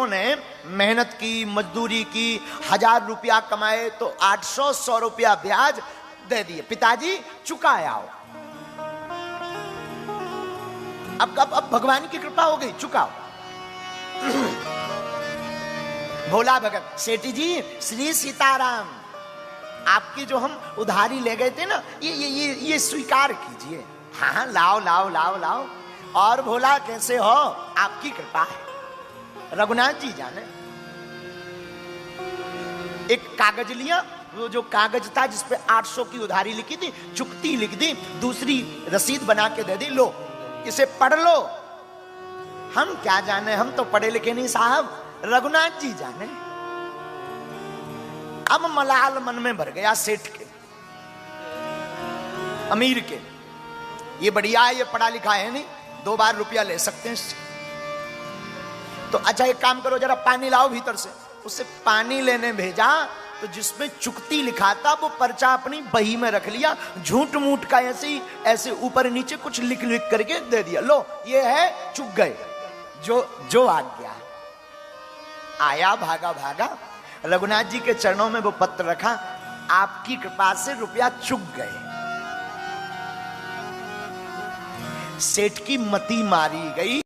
उन्होंने मेहनत की, मजदूरी की, 1000 रुपया कमाए तो 800 रुपया ब्याज दे दिए। पिताजी चुकाए आओ। अब भगवान की कृपा हो गई, चुकाओ। भोला भगत, सेठी जी श्री सीताराम, आपकी जो हम उधारी ले गए थे ना, ये स्वीकार कीजिए। हाँ लाओ लाओ लाओ लाओ। और भोला कैसे हो? आपकी कृपा है। रघुनाथ जी जाने एक कागज लिया, वो जो कागज था जिसपे 800 की उधारी लिखी थी, चुकती लिख दी, दूसरी रसीद बना के दे दी, लो इसे पढ़ लो। हम क्या जाने, हम तो पढ़े लिखे नहीं साहब, रघुनाथ जी जाने। अब मलाल मन में भर गया सेठ के, अमीर के। ये बढ़िया है, ये पढ़ा लिखा है नहीं, 2 बार रुपया ले सकते हैं। तो अच्छा एक काम करो, जरा पानी लाओ भीतर से। उससे पानी लेने भेजा तो जिसमें चुकती लिखा था वो पर्चा अपनी बही में रख लिया, झूठ मूठ का ऐसे ही ऐसे ऊपर नीचे कुछ लिख लिख करके दे दिया। लो ये है, चुक गए, जो आ गया। आया भागा भागा, रघुनाथ जी के चरणों में वो पत्र रखा, आपकी कृपा से रुपया चुक गए। सेठ की मति मारी गई।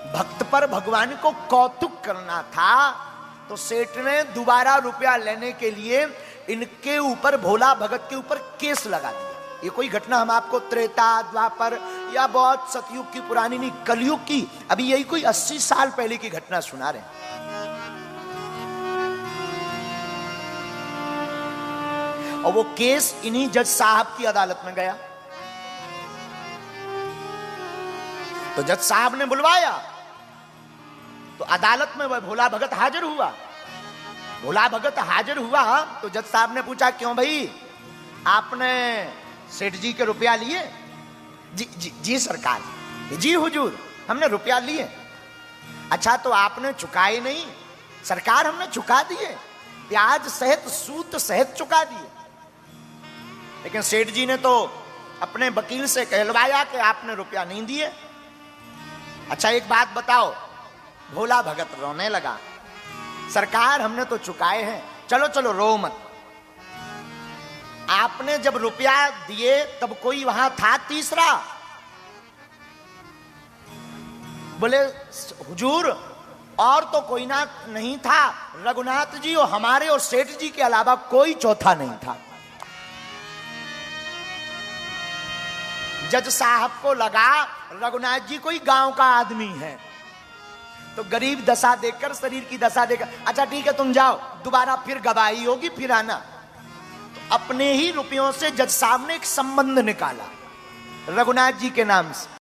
भक्त पर भगवान को कौतुक करना था तो सेठ ने दोबारा रुपया लेने के लिए इनके ऊपर, भोला भगत के ऊपर केस लगा दिया। ये कोई घटना हम आपको त्रेता द्वापर या बहुत सतयुग की पुरानी नहीं, कलयुग की, अभी यही कोई 80 साल पहले की घटना सुना रहे हैं। और वो केस इन्हीं जज साहब की अदालत में गया। तो जज साहब ने बुलवाया तो अदालत में वह भोला भगत हाजिर हुआ। भोला भगत हाजिर हुआ तो जज साहब ने पूछा, क्यों भाई आपने सेठ जी के रुपया लिए? जी सरकार। जी हुजूर, हमने रुपया लिए। अच्छा तो आपने चुकाए नहीं? सरकार हमने चुका दिए, ब्याज सहित सूद सहित चुका दिए। लेकिन सेठ जी ने तो अपने वकील से कहलवाया कि आपने रुपया नहीं दिए। अच्छा एक बात बताओ। भोला भगत रोने लगा, सरकार हमने तो चुकाए हैं। चलो चलो रो मत, आपने जब रुपया दिए तब कोई वहां था तीसरा? बोले हुजूर और तो कोई ना नहीं था, रघुनाथ जी और हमारे और सेठ जी के अलावा कोई चौथा नहीं था। जज साहब को लगा रघुनाथ जी कोई गांव का आदमी है, तो गरीब दशा देखकर, शरीर की दशा देखकर, अच्छा ठीक है तुम जाओ, दोबारा फिर गवाही होगी फिर आना। तो अपने ही रुपयों से जज साहब ने एक संबंध निकाला रघुनाथ जी के नाम से।